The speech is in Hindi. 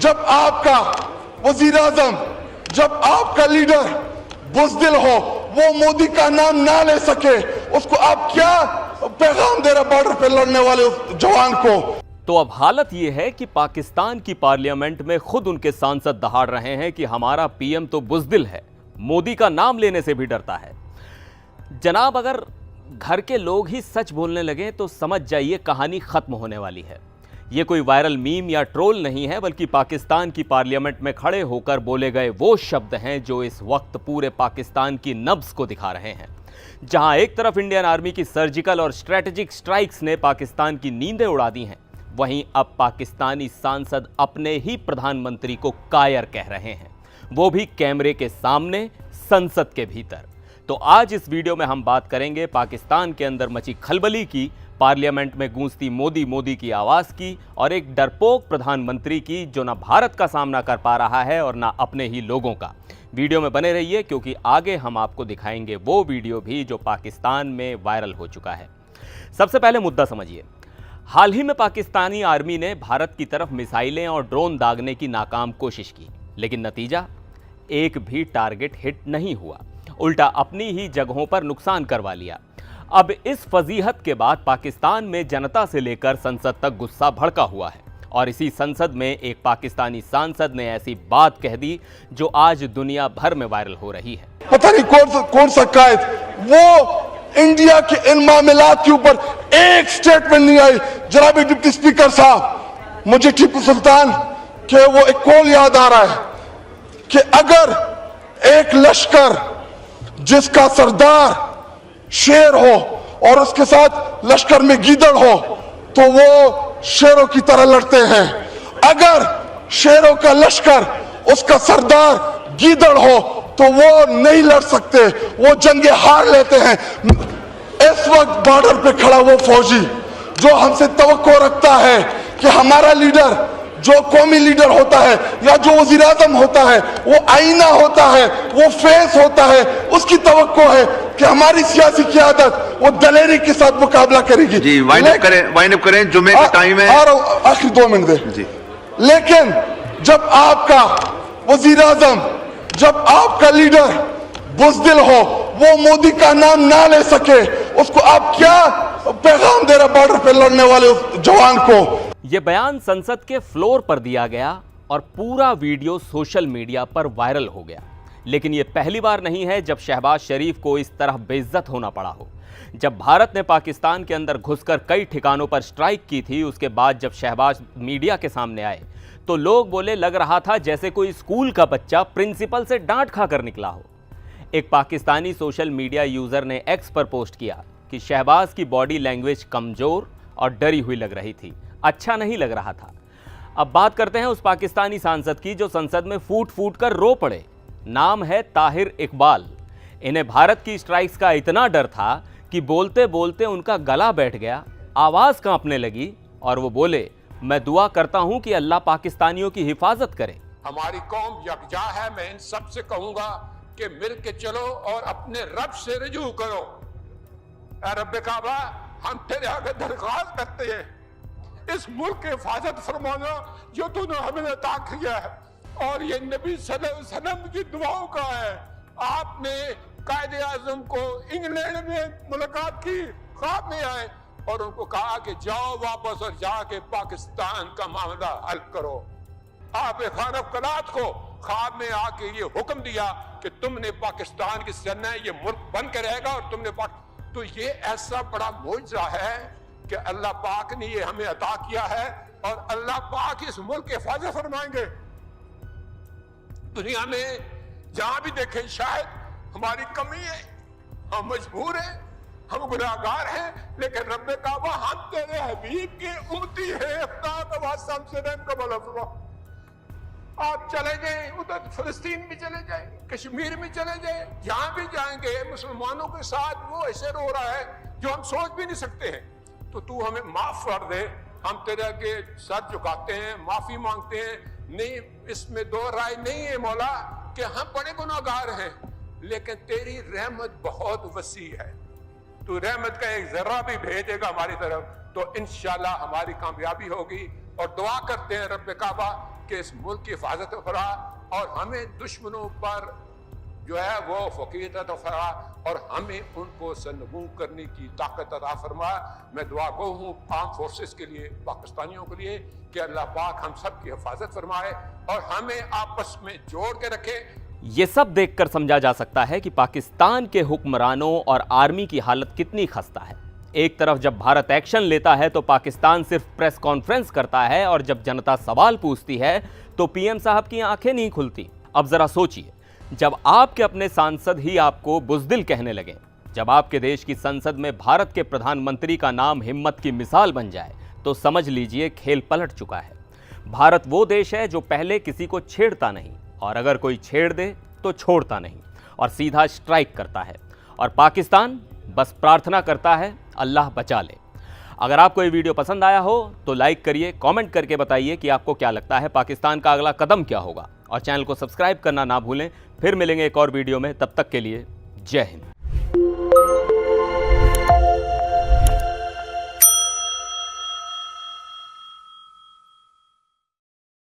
जब आपका वजीर आजम, जब आपका लीडर बुज़दिल हो, वो मोदी का नाम ना ले सके, उसको आप क्या पैगाम दे रहे बॉर्डर पे लड़ने वाले उस जवान को? तो अब हालत यह है कि पाकिस्तान की पार्लियामेंट में खुद उनके सांसद दहाड़ रहे हैं कि हमारा पीएम तो बुज़दिल है, मोदी का नाम लेने से भी डरता है। जनाब, अगर घर के लोग ही सच बोलने लगे तो समझ जाइए कहानी खत्म होने वाली है। ये कोई वायरल मीम या ट्रोल नहीं है, बल्कि पाकिस्तान की पार्लियामेंट में खड़े होकर बोले गए वो शब्द हैं जो इस वक्त पूरे पाकिस्तान की नब्ज को दिखा रहे हैं। जहां एक तरफ इंडियन आर्मी की सर्जिकल और स्ट्रेटेजिक स्ट्राइक्स ने पाकिस्तान की नींदें उड़ा दी हैं, वहीं अब पाकिस्तानी सांसद अपने ही प्रधानमंत्री को कायर कह रहे हैं, वो भी कैमरे के सामने, संसद के भीतर। तो आज इस वीडियो में हम बात करेंगे पाकिस्तान के अंदर मची खलबली की, पार्लियामेंट में गूंजती मोदी मोदी की आवाज की, और एक डरपोक प्रधानमंत्री की जो ना भारत का सामना कर पा रहा है और ना अपने ही लोगों का। वीडियो में बने रहिए, क्योंकि आगे हम आपको दिखाएंगे वो वीडियो भी जो पाकिस्तान में वायरल हो चुका है। सबसे पहले मुद्दा समझिए। हाल ही में पाकिस्तानी आर्मी ने भारत की तरफ मिसाइलें और ड्रोन दागने की नाकाम कोशिश की, लेकिन नतीजा, एक भी टारगेट हिट नहीं हुआ, उल्टा अपनी ही जगहों पर नुकसान करवा लिया। अब इस फजीहत के बाद पाकिस्तान में जनता से लेकर संसद तक गुस्सा भड़का हुआ है, और इसी संसद में एक पाकिस्तानी सांसद ने ऐसी बात कह दी जो आज दुनिया भर में वायरल हो रही है। पता नहीं कौन सा कायद, वो इंडिया के इन मामलात के ऊपर एक स्टेटमेंट नहीं आई। जनाब डिप्टी स्पीकर साहब, मुझे टीपू सुल्तान के वो एक कॉल याद आ रहा है कि अगर एक लश्कर जिसका सरदार शेर हो और उसके साथ लश्कर में गीदड़ हो, तो वो शेरों की तरह लड़ते हैं। अगर शेरों का लश्कर, उसका सरदार गीदड़ हो, तो वो नहीं लड़ सकते, वो जंगे हार लेते हैं। इस वक्त बॉर्डर पे खड़ा वो फौजी जो हमसे तवक्को रखता है कि हमारा लीडर, जो कौमी लीडर होता है या जो वजीर आजम होता है, वो आईना होता है, वो फेस होता है, उसकी तवक्को है कि हमारी सियासी क़यादत वो दलेरी के साथ मुकाबला करेगी। जी, वाइंड अप करें, जुम्मे का टाइम है। आखिरी 2 मिनट दे जी। लेकिन जब आपका वजीर आजम, जब आपका लीडर बुज़दिल हो, वो मोदी का नाम ना ले सके, उसको आप क्या पैगाम दे रहे बॉर्डर पे लड़ने वाले उस जवान को? यह बयान संसद के फ्लोर पर दिया गया और पूरा वीडियो सोशल मीडिया पर वायरल हो गया। लेकिन यह पहली बार नहीं है जब शहबाज शरीफ को इस तरह बेइज्जत होना पड़ा हो। जब भारत ने पाकिस्तान के अंदर घुसकर कई ठिकानों पर स्ट्राइक की थी, उसके बाद जब शहबाज मीडिया के सामने आए तो लोग बोले, लग रहा था जैसे कोई स्कूल का बच्चा प्रिंसिपल से डांट खाकर निकला हो। एक पाकिस्तानी सोशल मीडिया यूजर ने एक्स पर पोस्ट किया कि शहबाज की बॉडी लैंग्वेज कमजोर और डरी हुई लग रही थी, अच्छा नहीं लग रहा था। अब बात करते हैं उस पाकिस्तानी सांसद की जो संसद में फूट फूट कर रो पड़े। नाम है ताहिर इकबाल। इन्हें भारत की स्ट्राइक्स का इतना डर था कि बोलते बोलते उनका गला बैठ गया, आवाज कांपने लगी, और वो बोले, मैं दुआ करता हूं कि अल्लाह पाकिस्तानियों की हिफाजत करे। हमारी कौम यकजा है। मैं इन सब से कहूंगा कि मिल के चलो और अपने रब से रुजू करो। ऐ रब्बे काबा, हम तेरे आगे दरख्वास्त करते हैं, इस मुल्क की हिफाजत फरमाना जो तूने हमें अता किया है, और ये नबी सल्लल्लाहु अलैहि वसल्लम की दुआओं का है। आपने कायदे आजम को इंग्लैंड में मुलाकात की, ख्वाब में आए और उनको कहा कि जाओ वापस और जाके पाकिस्तान का मामला हल करो। आप खान अफकलात को ख्वाब में आके ये हुक्म दिया कि तुमने पाकिस्तान की सेना, ये मुल्क बन के रहेगा और तुमने तो ये ऐसा बड़ा मोइज़ा है कि अल्लाह पाक ने ये हमें अता किया है, और अल्लाह पाक इस मुल्क की हिफाजत फरमाएंगे। दुनिया में जहां भी देखें शायद हमारी कमी है, हम मजबूर हैं, हम गुनाहगार हैं, लेकिन रब्बे काबा, हम तेरे हबीब के उम्मती हैं। आप चले जाएं, उधर फिलिस्तीन भी चले जाएं, कश्मीर में चले जाएं, जहां भी जाएंगे मुसलमानों के साथ वो ऐसे रो रहा है जो हम सोच भी नहीं सकते हैं। तो तू हमें माफ कर दे, हम तेरे आगे सर झुकाते हैं, माफी मांगते हैं। नहीं, इसमें दो राय नहीं है मौला कि हम बड़े गुनाहगार हैं, लेकिन तेरी रहमत बहुत वसी है। तू रहमत का एक जर्रा भी भेजेगा हमारी तरफ तो इंशाल्लाह हमारी कामयाबी होगी। और दुआ करते हैं रब्बे काबा के इस मुल्क की हिफाजत फरमा और हमें दुश्मनों पर जो है वो फकीर अता फरमा और हमें उनको सरनगू करने की ताकत अता फरमा। मैं दुआ गो हूँ आर्म फोर्सेस के लिए, पाकिस्तानियों के लिए कि अल्लाह पाक हम सब की हिफाजत फरमाए और हमें आपस में जोड़ के रखे। ये सब देखकर समझा जा सकता है कि पाकिस्तान के हुक्मरानों और आर्मी की हालत कितनी खस्ता है। एक तरफ जब भारत एक्शन लेता है तो पाकिस्तान सिर्फ प्रेस कॉन्फ्रेंस करता है और जब जनता सवाल पूछती है तो पीएम साहब की आंखें नहीं खुलती। अब जरा सोचिए, जब आपके अपने सांसद ही आपको बुज़दिल कहने लगे, जब आपके देश की संसद में भारत के प्रधानमंत्री का नाम हिम्मत की मिसाल बन जाए, तो समझ लीजिए खेल पलट चुका है। भारत वो देश है जो पहले किसी को छेड़ता नहीं और अगर कोई छेड़ दे तो छोड़ता नहीं और सीधा स्ट्राइक करता है, और पाकिस्तान बस प्रार्थना करता है अल्लाह बचा ले। अगर आपको ये वीडियो पसंद आया हो तो लाइक करिए, कमेंट करके बताइए कि आपको क्या लगता है पाकिस्तान का अगला कदम क्या होगा, और चैनल को सब्सक्राइब करना ना भूलें। फिर मिलेंगे एक और वीडियो में, तब तक के लिए जय हिंद।